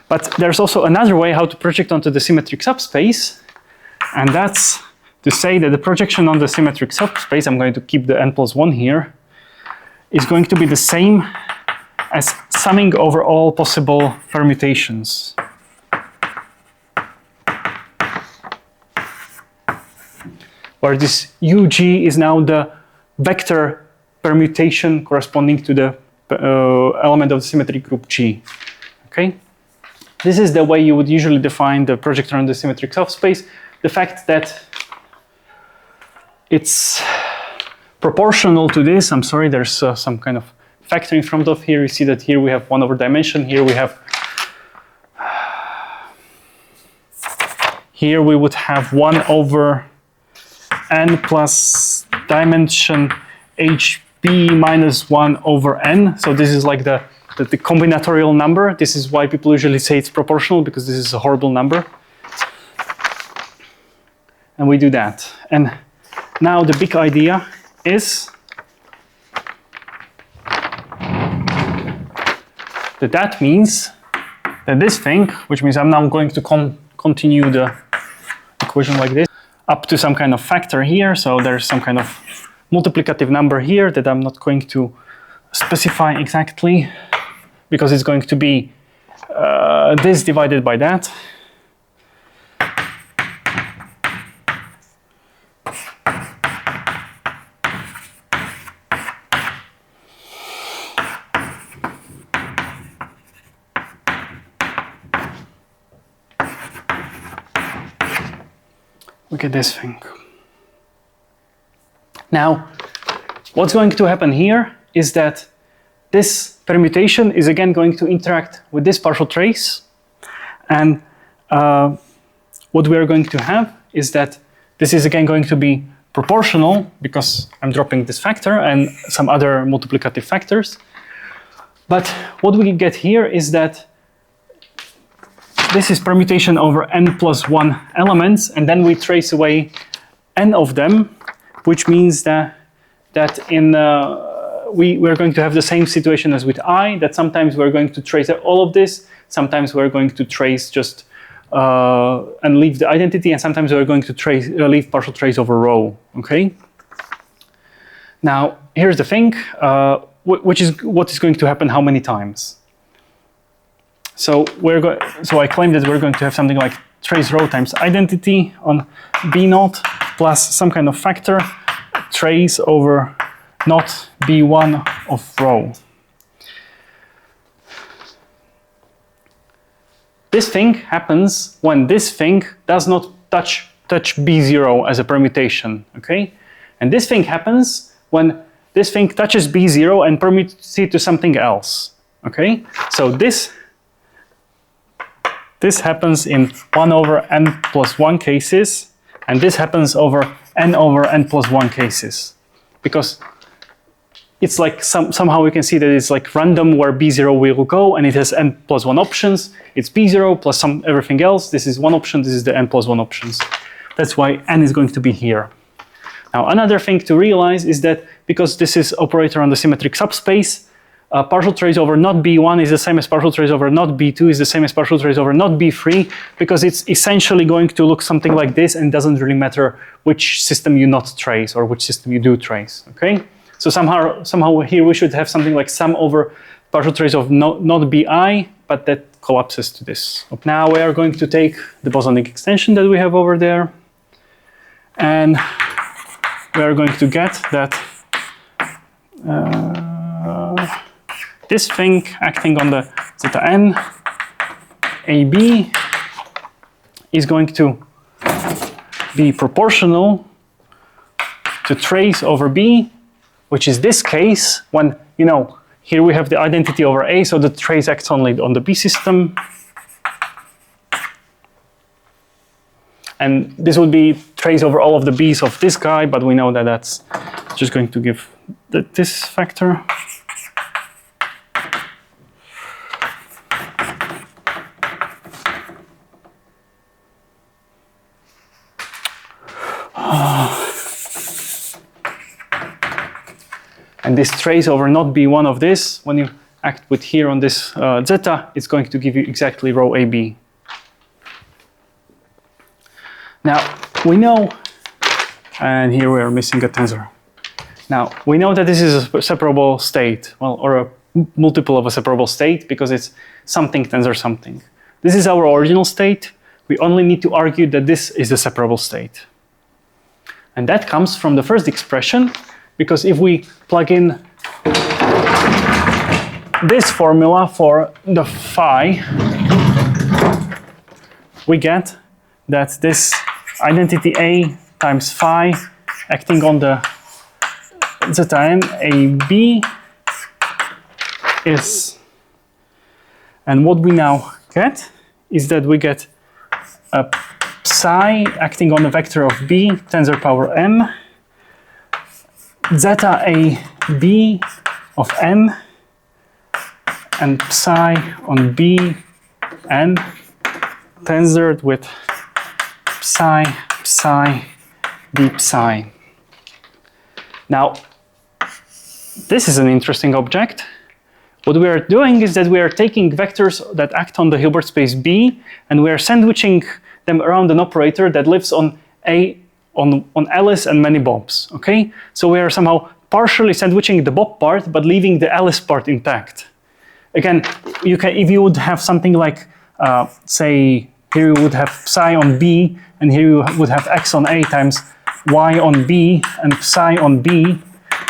But there's also another way how to project onto the symmetric subspace, and that's to say that the projection on the symmetric subspace, I'm going to keep the n plus 1 here, is going to be the same as summing over all possible permutations. Where this UG is now the vector permutation corresponding to the element of the symmetric group G. Okay? This is the way you would usually define the projector on the symmetric subspace. The fact that it's proportional to this, I'm sorry, there's some kind of factor in front of here. You see that here we have 1 over dimension, here we have, here we would have 1 over n plus dimension hb minus 1 over n. So this is like the combinatorial number. This is why people usually say it's proportional, because this is a horrible number. And we do that. And now the big idea is that means that this thing, which means I'm now going to continue the equation like this, up to some kind of factor here. So there's some kind of multiplicative number here that I'm not going to specify exactly, because it's going to be this divided by that. Look at this thing. Now, what's going to happen here is that this permutation is again going to interact with this partial trace. And what we are going to have is that this is again going to be proportional, because I'm dropping this factor and some other multiplicative factors. But what we get here is that this is permutation over n plus 1 elements, and then we trace away n of them, which means that in we're going to have the same situation as with I, that sometimes we're going to trace all of this, Sometimes we're going to trace just and leave the identity, and sometimes we're going to trace leave partial trace over rho. Okay. Now here's the thing, which is what is going to happen how many times. So I claim that we're going to have something like trace rho times identity on B0 plus some kind of factor trace over not B1 of rho. This thing happens when this thing does not touch B0 as a permutation, okay? And this thing happens when this thing touches B0 and permutes it to something else, okay? So this happens in 1 over n plus 1 cases, and this happens over n plus 1 cases. Because it's like somehow we can see that it's like random where B0 will go, and it has n plus 1 options. It's B0 plus everything else. This is one option, this is the n plus 1 options. That's why n is going to be here. Now another thing to realize is that because this is operator on the symmetric subspace, partial trace over not B1 is the same as partial trace over not B2 is the same as partial trace over not B3, because it's essentially going to look something like this, and doesn't really matter which system you not trace or which system you do trace, okay? So somehow here we should have something like sum over partial trace of not BI, but that collapses to this. Now we are going to take the bosonic extension that we have over there, and we are going to get that this thing acting on the zeta n AB is going to be proportional to trace over B, which is this case when, you know, here we have the identity over A, so the trace acts only on the B system. And this would be trace over all of the B's of this guy, but we know that that's just going to give this factor. And this trace over not B1 of this, when you act with here on this zeta, it's going to give you exactly rho AB. Now, we know, and here we are missing a tensor. Now, we know that this is a separable state, well, or a multiple of a separable state, because it's something tensor something. This is our original state. We only need to argue that this is a separable state. And that comes from the first expression, because if we plug in this formula for the phi, we get that this identity A times phi acting on the zeta n AB is, and what we now get is that we get a psi acting on the vector of B tensor power n, zeta AB of n, and psi on B n tensored with psi, psi, d psi. Now, this is an interesting object. What we are doing is that we are taking vectors that act on the Hilbert space B, and we are sandwiching them around an operator that lives on on Alice and many Bobs. Okay, so we are somehow partially sandwiching the Bob part, but leaving the Alice part intact. Again, you can, if you would have something like, say, here you would have psi on B, and here you would have x on A times y on B and psi on B,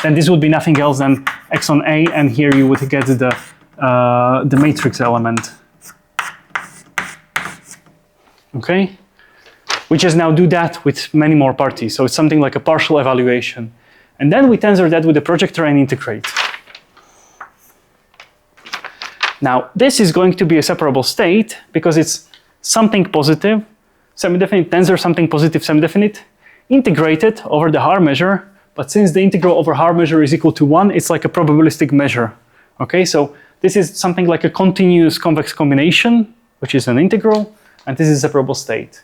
then this would be nothing else than x on A, and here you would get the matrix element. Okay, we just now do that with many more parties, so it's something like a partial evaluation, and then we tensor that with the projector and integrate. Now, this is going to be a separable state because it's something positive, semi-definite tensor, something positive, semi-definite, integrated over the Haar measure, but since the integral over Haar measure is equal to 1, it's like a probabilistic measure. Okay, so this is something like a continuous convex combination, which is an integral, and this is a separable state.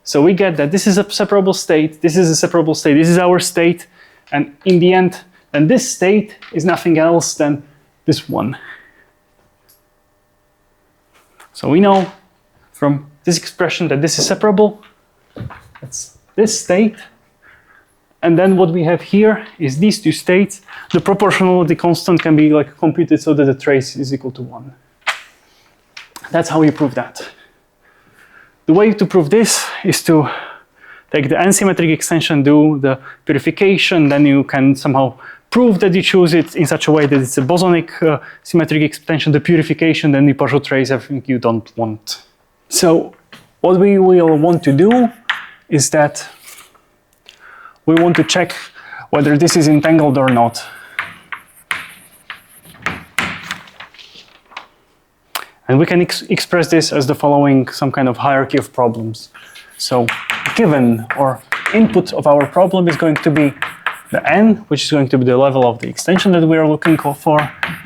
So we get that this is a separable state, this is a separable state, this is our state, and in the end, then this state is nothing else than this one. So we know from this expression that this is separable. That's this state. And then what we have here is these two states. The proportionality constant can be like computed so that the trace is equal to 1. That's how you prove that. The way to prove this is to take the n-symmetric extension, do the purification, then you can somehow prove that you choose it in such a way that it's a bosonic symmetric extension, the purification, then you partial trace everything you don't want. So what we will want to do is that we want to check whether this is entangled or not. And we can express this as the following, some kind of hierarchy of problems. So given or input of our problem is going to be the n, which is going to be the level of the extension that we are looking for,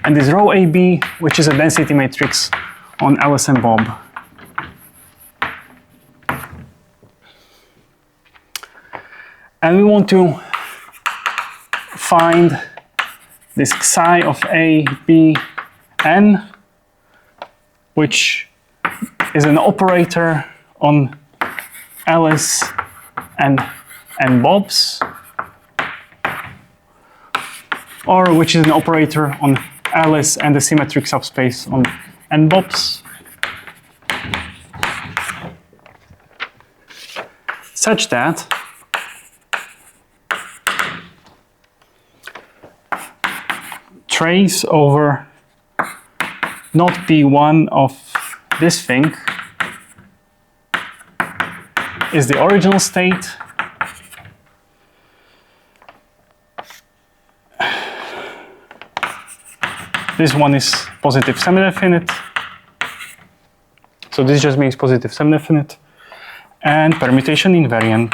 and this rho AB, which is a density matrix on Alice and Bob. And we want to find this psi of A, B, n, which is an operator on Alice and Bob's, or which is an operator on Alice and the symmetric subspace on n Bob's, such that trace over not P1 of this thing is the original state this one is positive semi-definite, so this just means positive semi-definite, and permutation invariant.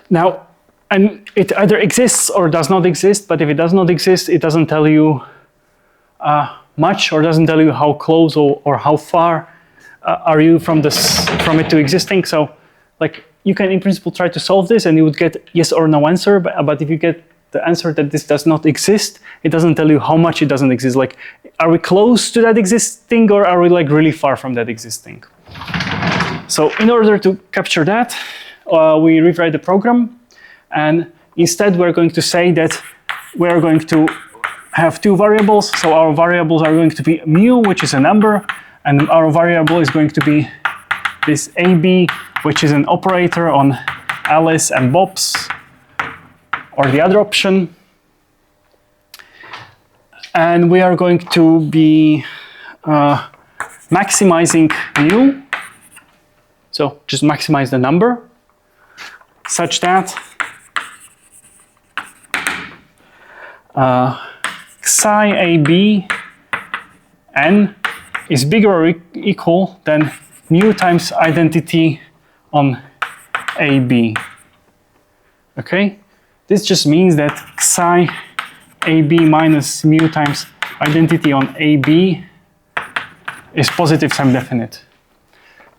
Now, and it either exists or does not exist, but if it does not exist, it doesn't tell you much, or doesn't tell you how close or how far are you from it to existing. So like you can in principle try to solve this and you would get yes or no answer, but if you get the answer that this does not exist, it doesn't tell you how much it doesn't exist. Like, are we close to that existing, or are we like really far from that existing? So in order to capture that, we rewrite the program, and instead we're going to say that we're going to have two variables. So our variables are going to be mu, which is a number, and our variable is going to be this AB, which is an operator on Alice and Bob's, or the other option. And we are going to be maximizing mu, so just maximize the number, such that psi AB n is bigger or equal than mu times identity on AB. Okay? This just means that psi AB minus mu times identity on AB is positive semi-definite.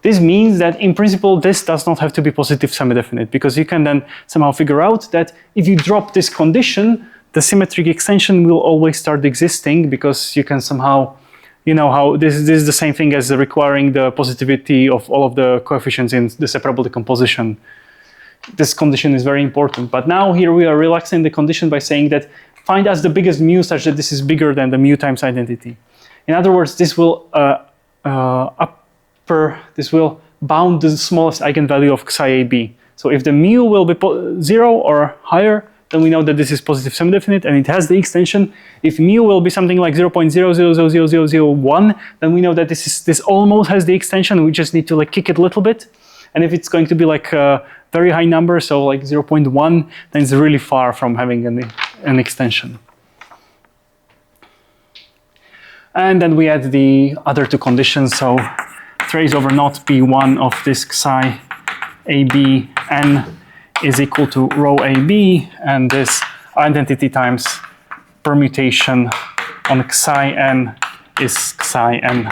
This means that in principle this does not have to be positive semi-definite, because you can then somehow figure out that if you drop this condition, the symmetric extension will always start existing, because you can somehow, you know how this is the same thing as requiring the positivity of all of the coefficients in the separable decomposition. This condition is very important, but now here we are relaxing the condition by saying that find us the biggest mu such that this is bigger than the mu times identity. In other words, this will this will bound the smallest eigenvalue of psi AB. So if the mu will be 0 or higher, then we know that this is positive semi-definite and it has the extension. If mu will be something like 0.000001, then we know that this almost has the extension. We just need to like kick it a little bit. And if it's going to be like a very high number, so like 0.1, then it's really far from having an extension. And then we add the other two conditions. So trace over not P1 of this psi AB n is equal to rho AB, and this identity times permutation on psi n is psi n.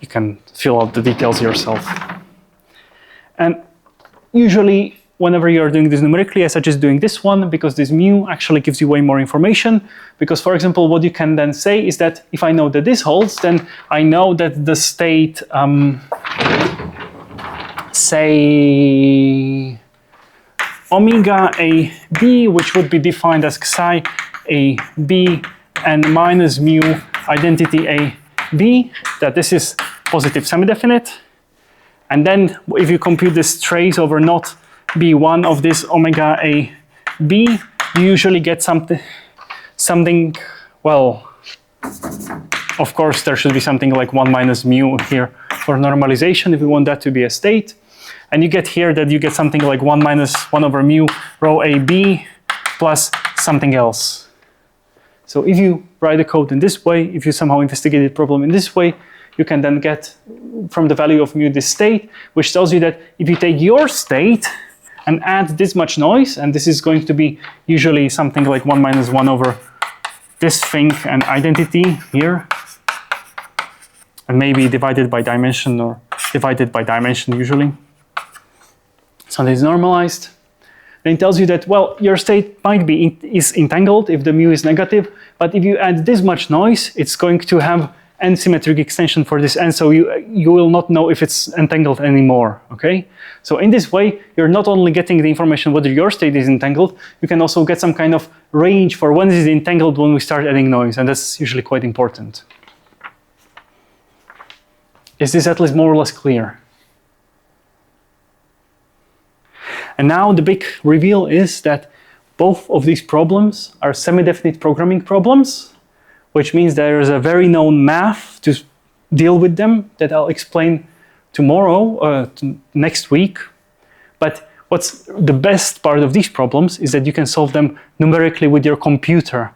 You can fill out the details yourself. And usually, whenever you're doing this numerically, I suggest doing this one because this mu actually gives you way more information. Because, for example, what you can then say is that if I know that this holds, then I know that the state, say, omega a b, which would be defined as psi a b and minus mu identity a b, that this is positive semi-definite. And then if you compute this trace over not b1 of this omega a b, you usually get something, well, of course there should be something like 1 minus mu here for normalization if we want that to be a state. And you get here that you get something like 1 minus 1 over mu rho a b plus something else. So if you write the code in this way, if you somehow investigate the problem in this way, you can then get from the value of mu this state, which tells you that if you take your state and add this much noise, and this is going to be usually something like 1 minus 1 over this thing and identity here, and maybe divided by dimension or divided by dimension usually. So this is normalized. Then it tells you that, well, your state might be is entangled if the mu is negative, but if you add this much noise, it's going to have n symmetric extension for this n, so you will not know if it's entangled anymore, okay? So in this way, you're not only getting the information whether your state is entangled, you can also get some kind of range for when it is entangled when we start adding noise, and that's usually quite important. Is this at least more or less clear? And now the big reveal is that both of these problems are semi-definite programming problems, which means there is a very known math to deal with them that I'll explain tomorrow, next week. But what's the best part of these problems is that you can solve them numerically with your computer.